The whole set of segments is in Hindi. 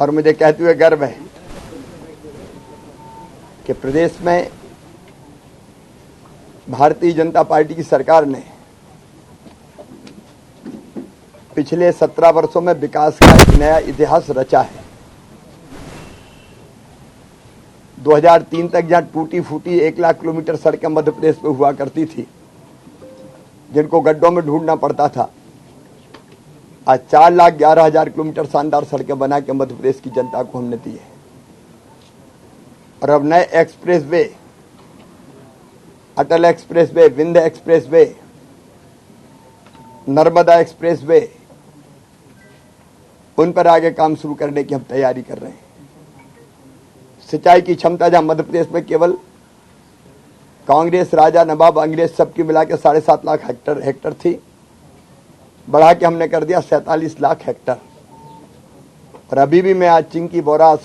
और मुझे कहते हुए गर्व है कि प्रदेश में भारतीय जनता पार्टी की सरकार ने पिछले 17 वर्षों में विकास का एक नया इतिहास रचा है। 2003 तक जहां टूटी फूटी 1 लाख किलोमीटर सड़कें मध्य प्रदेश में हुआ करती थी, जिनको गड्ढों में ढूंढना पड़ता था, आज 4,11,000 किलोमीटर शानदार सड़कें बना के मध्य प्रदेश की जनता को हमने दी है। और अब नए expressway, Atal expressway, Vindhya expressway, Narmada expressway, उन पर आगे काम शुरू करने की हम तैयारी कर रहे हैं। सिंचाई की क्षमता जहां मध्य प्रदेश में केवल कांग्रेस, राजा, नवाब, अंग्रेज सबकी मिला के 7.5 लाख हेक्टर थी, बढ़ा के हमने कर दिया 47 लाख हेक्टर। और अभी भी मैं आज चिंकी बोरास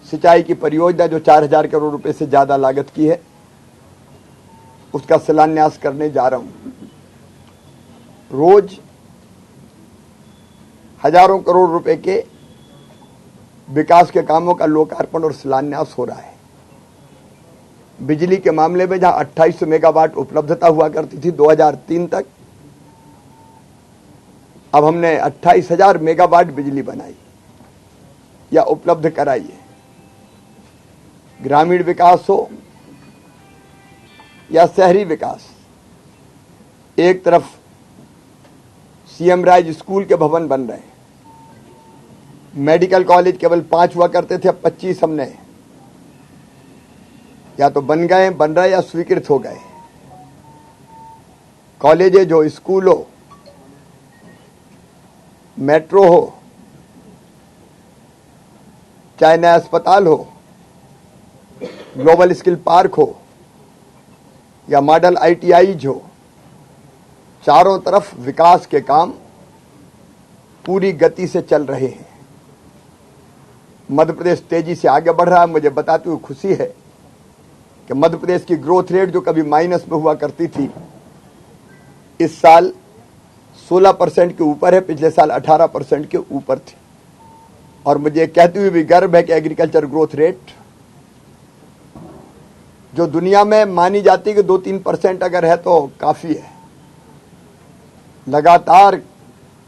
सिंचाई की परियोजना जो 4,000 करोड़ रुपए से ज्यादा लागत की है, उसका शिलान्यास करने जा रहा हूं। रोज हजारों करोड़ रुपए के विकास के कामों का लोकार्पण और शिलान्यास हो रहा है। बिजली के मामले में जहां 2800 मेगावाट उपलब्धता हुआ करती थी 2003 तक, अब हमने 28,000 मेगावाट बिजली बनाई या उपलब्ध कराई है। ग्रामीण विकास हो या शहरी विकास, एक तरफ सीएम राज स्कूल के भवन बन रहे हैं, मेडिकल कॉलेज केवल 5 हुआ करते थे, अब 25 हमने या तो बन गए, बन रहे या स्वीकृत हो गए। कॉलेजेज हो, स्कूल हो, मेट्रो हो, चाहे नया अस्पताल हो, ग्लोबल स्किल पार्क हो या मॉडल ITIs हो, चारों तरफ विकास के काम पूरी गति से चल रहे हैं। मध्य प्रदेश तेजी से आगे बढ़ रहा है। मुझे बताते हुए खुशी है कि मध्य प्रदेश की ग्रोथ रेट जो कभी माइनस में हुआ करती थी, इस साल 16% के ऊपर है, पिछले साल 18% के ऊपर थी। और मुझे कहते हुए भी गर्व है कि एग्रीकल्चर ग्रोथ रेट जो दुनिया में मानी जाती है कि 2-3% अगर है तो काफी है, लगातार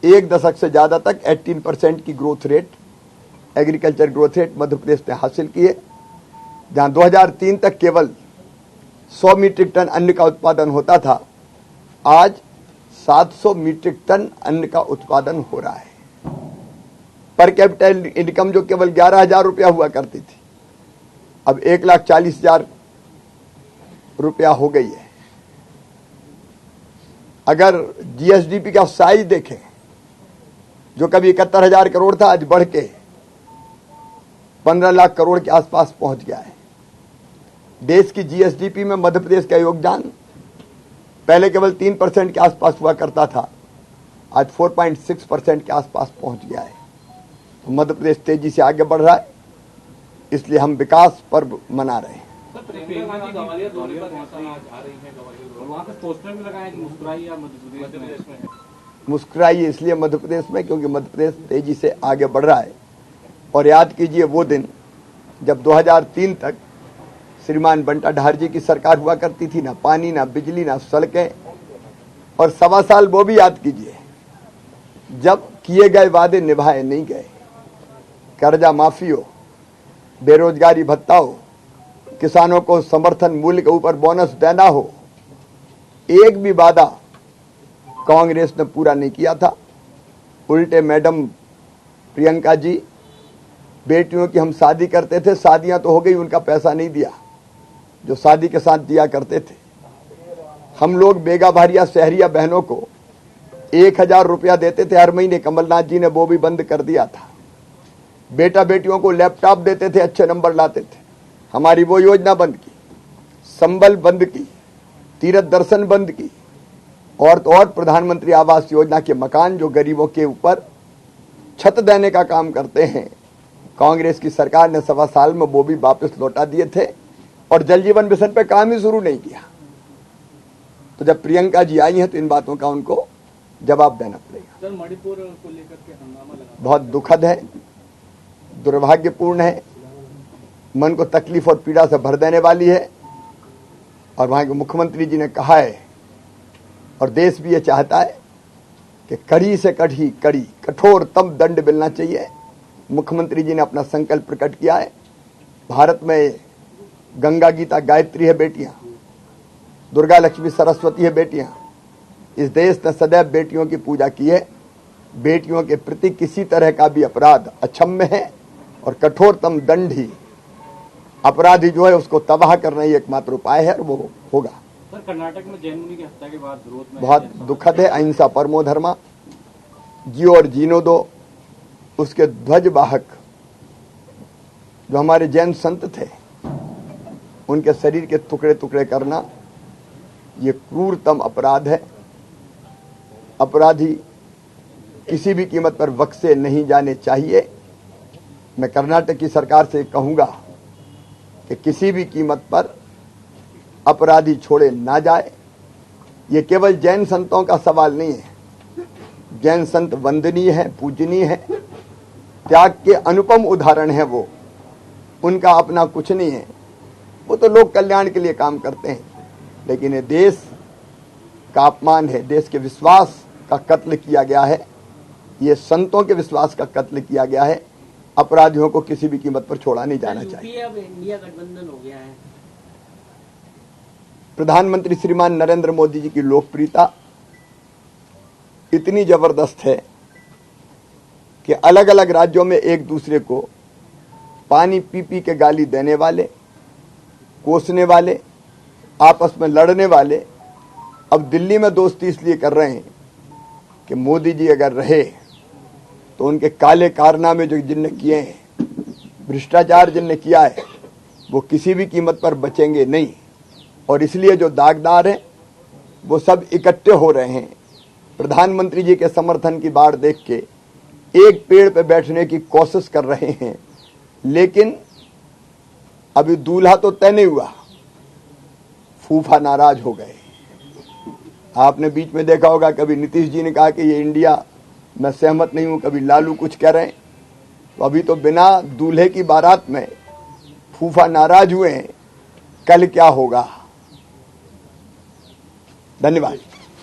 1 दशक से ज्यादा तक 18% की growth rate, agriculture growth rate Madhya Pradesh ने हासिल की है। जहां 2003 तक केवल 100 मीट्रिक टन अन्न का उत्पादन होता था, आज 700 मीट्रिक टन अन्न का उत्पादन हो रहा है। पर कैपिटल इनकम जो केवल 11,000 रुपया हुआ करती थी, अब 1,40,000 रुपया हो गई है। अगर GSDP का साइज देखें, जो कभी 71,000 करोड़ था, आज बढ़ के 15 लाख करोड़ के आसपास पहुंच गया है। देश की GSDP में मध्य प्रदेश का योगदान पहले केवल 3% के आसपास हुआ करता था, आज 4.6% के आसपास पहुंच गया है। तो मध्य प्रदेश तेजी से आगे बढ़ रहा है, इसलिए हम विकास पर्व मना रहे हैं। मुस्कुराइए इसलिए मध्य प्रदेश में क्योंकि मध्य प्रदेश तेजी से आगे बढ़ रहा है। और याद कीजिए वो दिन जब 2003 तक श्रीमान बंटा ढार जी की सरकार हुआ करती थी, ना पानी, ना बिजली, ना सड़कें। और 1.25 साल वो भी याद कीजिए जब किए गए वादे निभाए नहीं गए। कर्जा माफी हो, बेरोजगारी भत्ता हो, किसानों को समर्थन मूल्य के ऊपर बोनस देना हो, एक भी वादा कांग्रेस ने पूरा नहीं किया था। उल्टे मैडम प्रियंका जी, बेटियों की हम शादी करते थे, शादियां तो हो गई, उनका पैसा नहीं दिया जो शादी के साथ दिया करते थे। हम लोग बेगा भारिया शहरिया बहनों को 1,000 रुपया देते थे हर महीने, कमलनाथ जी ने वो भी बंद कर दिया था। बेटा बेटियों को लैपटॉप देते थे, अच्छे नंबर लाते थे, हमारी वो योजना बंद की। संबल बंद की, तीर्थ दर्शन बंद की, और तो और प्रधानमंत्री आवास योजना के मकान जो गरीबों के ऊपर छत देने का काम करते हैं, कांग्रेस की सरकार ने 1.25 साल में वो भी वापस लौटा दिए थे। और जल जीवन मिशन पे काम ही शुरू नहीं किया। तो जब प्रियंका जी आई हैं तो इन बातों का उनको जवाब देना पड़ेगा। सर, मणिपुर को लेकर के हंगामा लगा, बहुत दुखद है दुर्भाग्यपूर्ण है, मन को तकलीफ और पीड़ा से भर देने वाली है। और वहां के मुख्यमंत्री जी ने कहा है और देश भी ये चाहता है कि कड़ी से कड़ी कठोरतम दंड मिलना चाहिए। मुख्यमंत्री जी ने अपना संकल्प प्रकट किया है। भारत में गंगा गीता गायत्री है बेटियां, दुर्गा लक्ष्मी सरस्वती है बेटियां। इस देश ने सदैव बेटियों की पूजा की है। बेटियों के प्रति किसी तरह का भी अपराध अक्षम्य है और कठोरतम दंड ही अपराधी जो है उसको तबाह करना ही एकमात्र उपाय है और वो होगा। सर, कर्नाटक में जैन मुनि की हत्या के बाद विरोध में बहुत दुखद है। अहिंसा परमो धर्मा, जियो और जीनो दो। उसके ध्वजवाहक जो हमारे जैन संत थे, उनके शरीर के टुकड़े टुकड़े करना ये क्रूरतम अपराध है। अपराधी किसी भी कीमत पर बख्शे नहीं जाने चाहिए। मैं कर्नाटक की सरकार से कहूंगा कि किसी भी कीमत पर अपराधी छोड़े ना जाए। ये केवल जैन संतों का सवाल नहीं है। जैन संत वंदनीय है, पूजनीय है, त्याग के अनुपम उदाहरण है। वो उनका अपना कुछ नहीं है, वो तो लोक कल्याण के लिए काम करते हैं। लेकिन ये देश का अपमान है, देश के विश्वास का कत्ल किया गया है, ये संतों के विश्वास का कत्ल किया गया है। अपराधियों को किसी भी कीमत पर छोड़ा नहीं जाना चाहिए। अब इंडिया गठबंधन हो गया है। प्रधानमंत्री श्रीमान नरेंद्र मोदी जी की लोकप्रियता इतनी जबरदस्त है कि अलग अलग राज्यों में एक दूसरे को पानी पी पी के गाली देने वाले, कोसने वाले, आपस में लड़ने वाले अब दिल्ली में दोस्ती इसलिए कर रहे हैं कि मोदी जी अगर रहे तो उनके काले कारनामे जो जिनने किए हैं, भ्रष्टाचार जिनने किया है, वो किसी भी कीमत पर बचेंगे नहीं। और इसलिए जो दागदार हैं वो सब इकट्ठे हो रहे हैं। प्रधानमंत्री जी के समर्थन की बाढ़ देख के एक पेड़ पे बैठने की कोशिश कर रहे हैं, लेकिन अभी दूल्हा तो तय नहीं हुआ, फूफा नाराज हो गए। आपने बीच में देखा होगा, कभी नीतीश जी ने कहा कि ये इंडिया मैं सहमत नहीं हूं, कभी लालू कुछ कह रहे हैं। तो अभी तो बिना दूल्हे की बारात में फूफा नाराज हुए हैं, कल क्या होगा। धन्यवाद।